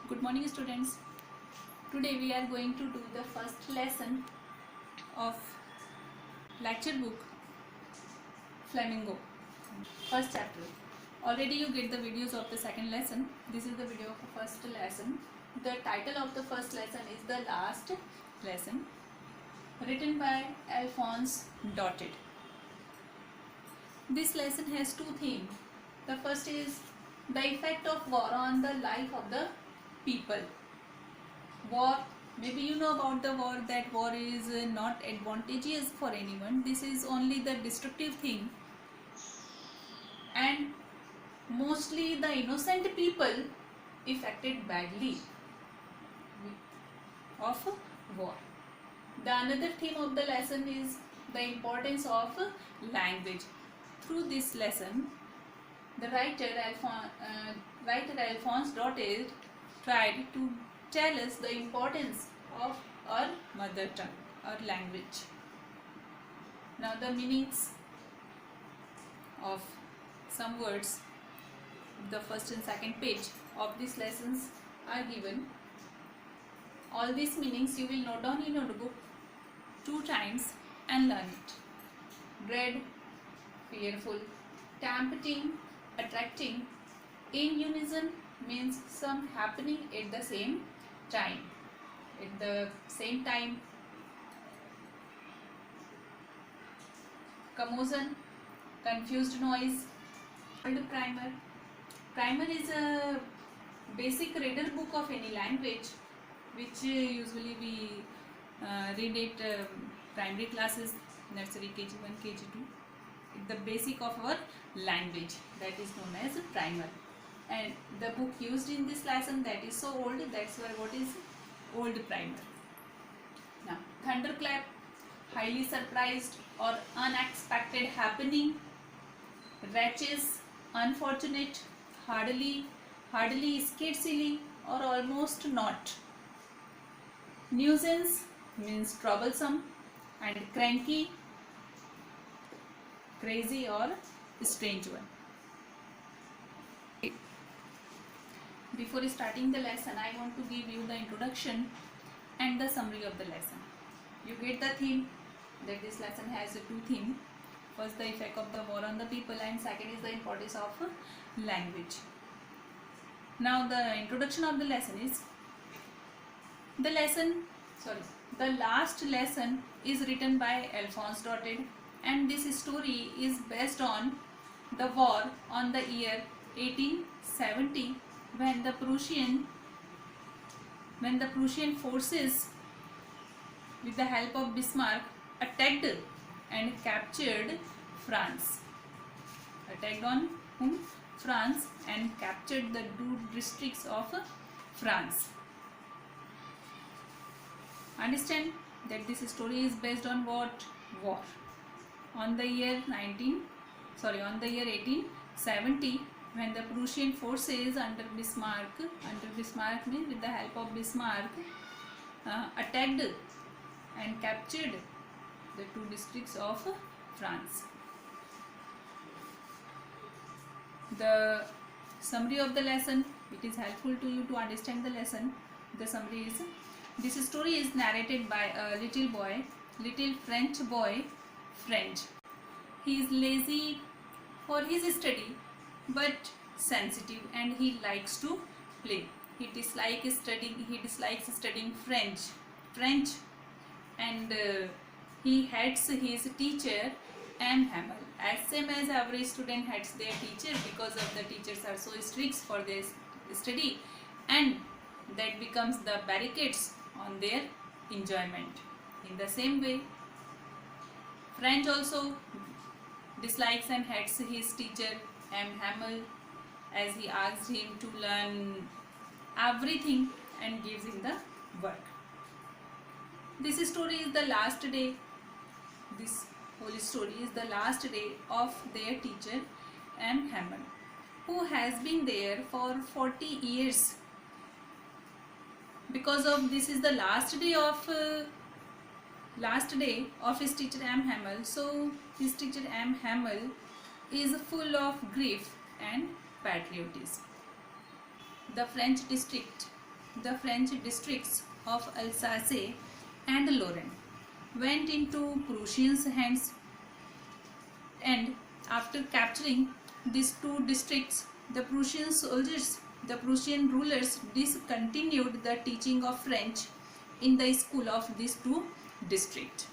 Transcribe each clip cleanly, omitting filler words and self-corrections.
Good morning, students. Today we are going to do the first lesson of lecture book Flamingo, first chapter. Already you get the videos of the second lesson. This is the video of the first lesson. The title of the first lesson is The Last Lesson, written by Alphonse Daudet. This lesson has two themes. The first is the effect of war on the life of the people. War, maybe you know about the war, that war is not advantageous for anyone. This is only the destructive thing, and mostly the innocent people affected badly of war. The another theme of the lesson is the importance of language. Through this lesson, the writer Alphonse Daudet tried to tell us the importance of our mother tongue, our language. Now the meanings of some words, the first and second page of these lessons are given. All these meanings you will note down in your notebook 2 times and learn it. Dread, fearful. Tempting, attracting. In unison means some happening at the same time. At the same time. Commotion, confused noise. Primer. Primer is a basic reader book of any language, which usually we read at primary classes, nursery, KG1, KG2. The basic of our language, that is known as primer. And the book used in this lesson, that is so old, that's why what is old primer. Now thunderclap, highly surprised or unexpected happening. Wretches, unfortunate. Hardly, scarcely or almost not. Nuisance means troublesome, and cranky, crazy or strange one. Before starting the lesson, I want to give you the introduction and the summary of the lesson. You get the theme, that this lesson has 2 themes. First, the effect of the war on the people, and second is the importance of language. Now the introduction of the lesson is, the last lesson is written by Alphonse Daudet, and this story is based on the war on the year 1870, when the Prussian forces with the help of Bismarck attacked and captured France. Attacked on whom? France, and captured the 2 districts of France. Understand that this story is based on what? War. On the year 1870, when the Prussian forces under Bismarck means with the help of Bismarck, attacked and captured the 2 districts of France. The summary of the lesson, it is helpful to you to understand the lesson. The summary is, this story is narrated by a little French boy, French. He is lazy for his study but sensitive, and he likes to play. He dislikes studying French, and he hates his teacher M. Hamel, as same as every student hates their teacher, because of the teachers are so strict for their study, and that becomes the barricades on their enjoyment. In the same way, French also dislikes and hates his teacher M. Hamel, as he asks him to learn everything and gives him the work. This story is the last day. This whole story is the last day of their teacher M. Hamel, who has been there for 40 years. Because of this is the last day of his teacher M. Hamel, so his teacher M. Hamel is full of grief and patriotism. the the French districts of Alsace and Lorraine went into Prussians' hands, and after capturing these two districts, the Prussian rulers discontinued the teaching of French in the school of these two districts.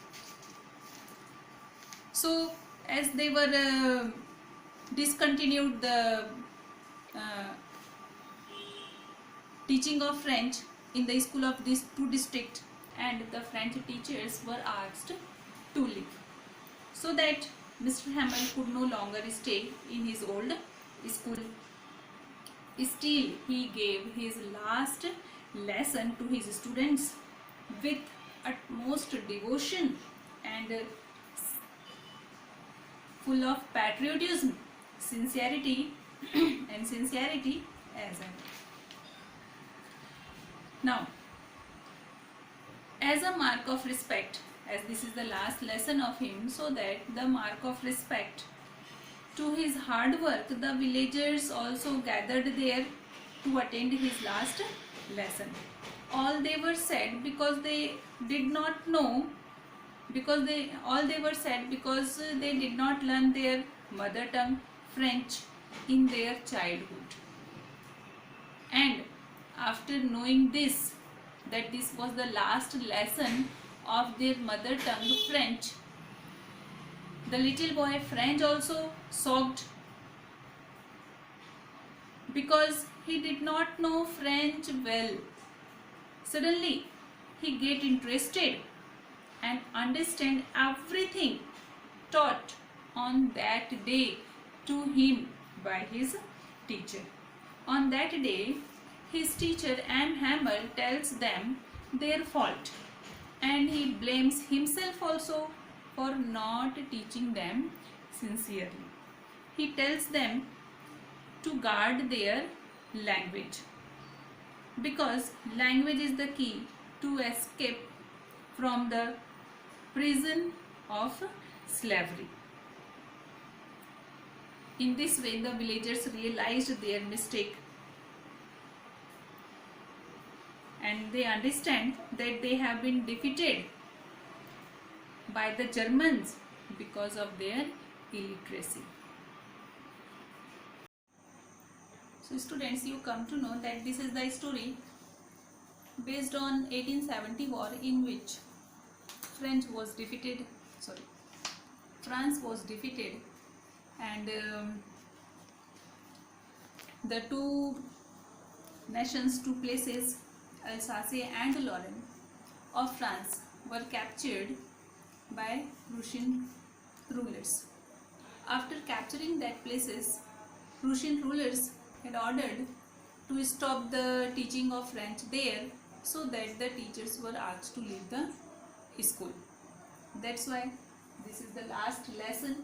So, as they were discontinued the uh, teaching of French in the school of these two districts, and the French teachers were asked to leave, so that Mr. Hamel could no longer stay in his old school. Still, he gave his last lesson to his students with utmost devotion and full of patriotism, sincerity as well. Now, as a mark of respect, as this is the last lesson of him, so that the mark of respect to his hard work, the villagers also gathered there to attend his last lesson. All they were sad because they did not know, because they did not learn their mother tongue French in their childhood. And after knowing this, that this was the last lesson of their mother tongue French, the little boy French also sobbed, because he did not know French well. Suddenly he get interested and understand everything taught on that day to him by his teacher. On that day, his teacher M. Hamel tells them their fault, and he blames himself also for not teaching them sincerely. He tells them to guard their language, because language is the key to escape from the prison of slavery. In this way, the villagers realized their mistake, and they understand that they have been defeated by the Germans because of their illiteracy. So students, you come to know that this is the story based on 1870 war, in which France was defeated, and the two nations, two places, Alsace and Lorraine of France, were captured by Prussian rulers. After capturing that places, Prussian rulers had ordered to stop the teaching of French there, so that the teachers were asked to leave the school. That's why this is the last lesson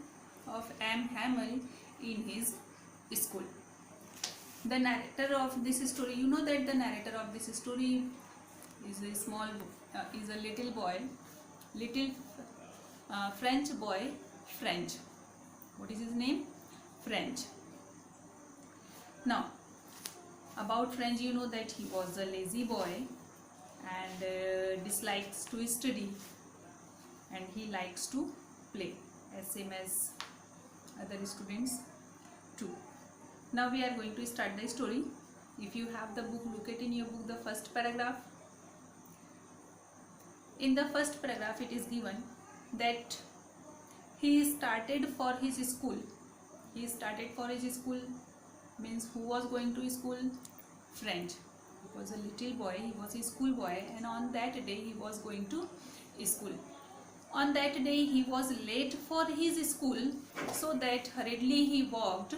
of M. Hamel in his school. The narrator of this story, you know that the narrator of this story is a little boy, French boy, French. What is his name? French. Now, about French, you know that he was a lazy boy and dislikes to study, and he likes to play, as same as other students too. Now we are going to start the story. If you have the book, look at in your book the first paragraph. In the first paragraph, it is given that he started for his school. He started for his school means who was going to school? French. He was a little boy, he was a school boy, and on that day he was going to school. On that day he was late for his school, so that hurriedly he walked,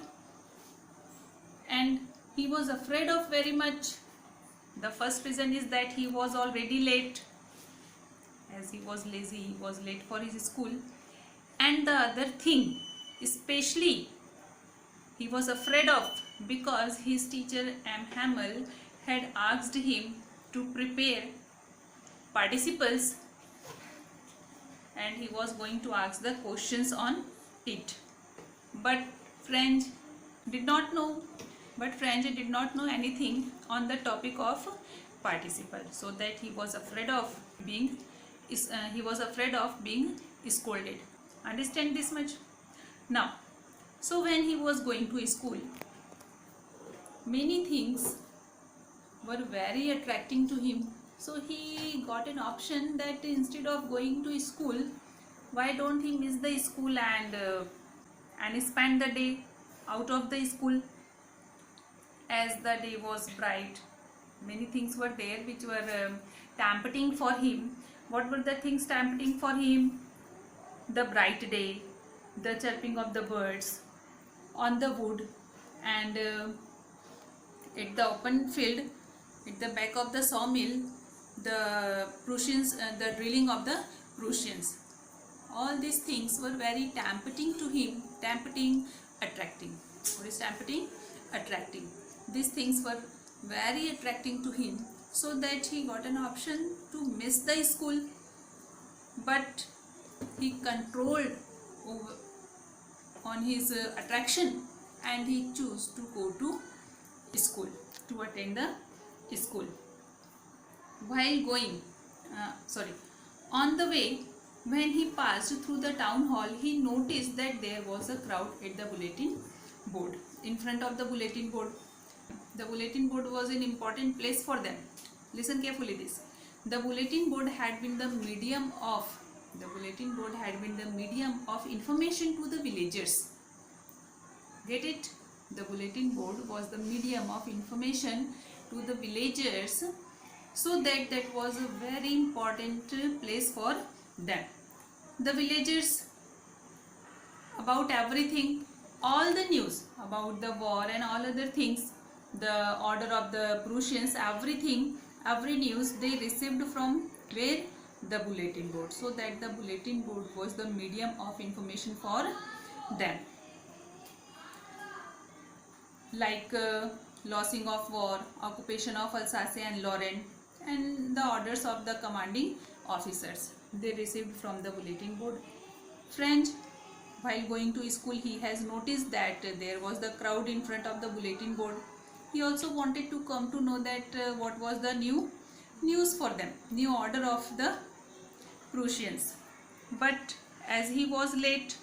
and he was afraid of very much. The first reason is that he was already late, as he was lazy, he was late for his school. And the other thing, especially, he was afraid of, because his teacher M. Hamel had asked him to prepare participles, and he was going to ask the questions on it. But French did not know but French did not know anything on the topic of participle, so that he was afraid of being scolded. Understand this much? Now, so when he was going to school, many things were very attracting to him. So he got an option that instead of going to school, why don't he miss the school and spend the day out of the school? As the day was bright, many things were there which were tempting for him. What were the things tempting for him? The bright day, the chirping of the birds on the wood, and at the open field, at the back of the sawmill, the Prussians, the drilling of the Prussians. All these things were very tempting to him. Tempting, attracting. What is tempting? Attracting. These things were very attracting to him, so that he got an option to miss the school, but he controlled on his attraction, and he chose to go to school, to attend the school. While going, on the way, when he passed through the town hall, he noticed that there was a crowd at the bulletin board. In front of the bulletin board, the bulletin board was an important place for them. Listen carefully this. The bulletin board had been the medium of information to the villagers. Get it? The bulletin board was the medium of information to the villagers, so that was a very important place for them. The villagers, about everything, all the news about the war and all other things, the order of the Prussians, everything, every news they received from where? The bulletin board. So that the bulletin board was the medium of information for them. Like losing of war, occupation of Alsace and Lorraine, and the orders of the commanding officers, they received from the bulletin board. French, while going to school, he has noticed that there was the crowd in front of the bulletin board. He also wanted to come to know that what was the new news for them, new order of the Prussians. But as he was late,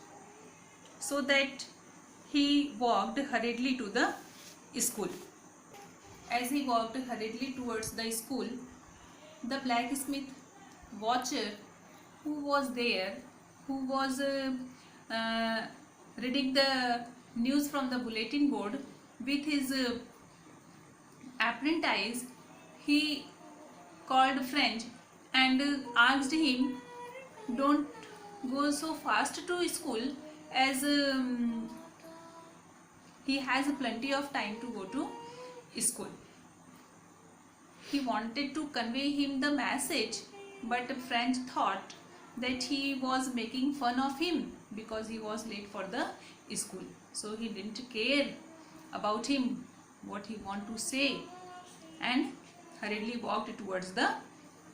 so that he walked hurriedly to the school. As he walked hurriedly towards the school, the blacksmith watcher who was there, who was reading the news from the bulletin board with his apprentice, he called French and asked him, don't go so fast to school, as he has plenty of time to go to school. He wanted to convey him the message, but French thought that he was making fun of him because he was late for the school. So he didn't care about him, what he want to say, and hurriedly walked towards the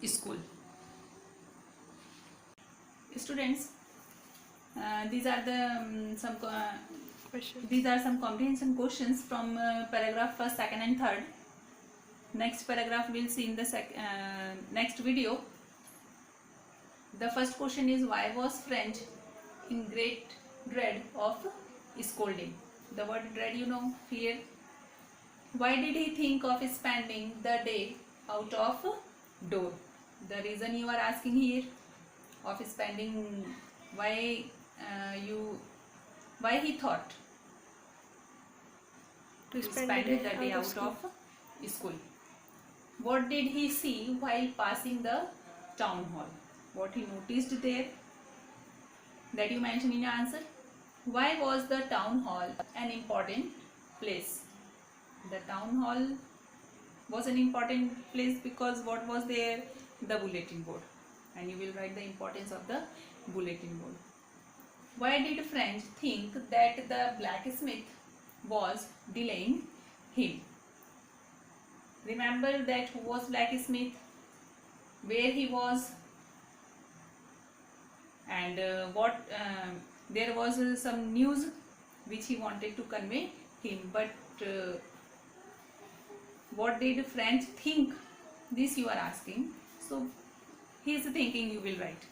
school. Students, these are the some comprehension questions from paragraph first, second and third. Next paragraph we'll see in the next video. The first question is, why was French in great dread of scolding? The word dread, you know, fear. Why did he think of spending the day out of door? The reason you are asking here of spending, why he thought to spend the day out of school. What did he see while passing the town hall? What he noticed there, that you mention in your answer. Why was the town hall an important place? The town hall was an important place because what was there? The bulletin board. And you will write the importance of the bulletin board. Why did French think that the blacksmith was delaying him? Remember that who was blacksmith, where he was, and there was some news which he wanted to convey him, but what did French think? This you are asking. So he is thinking you will write.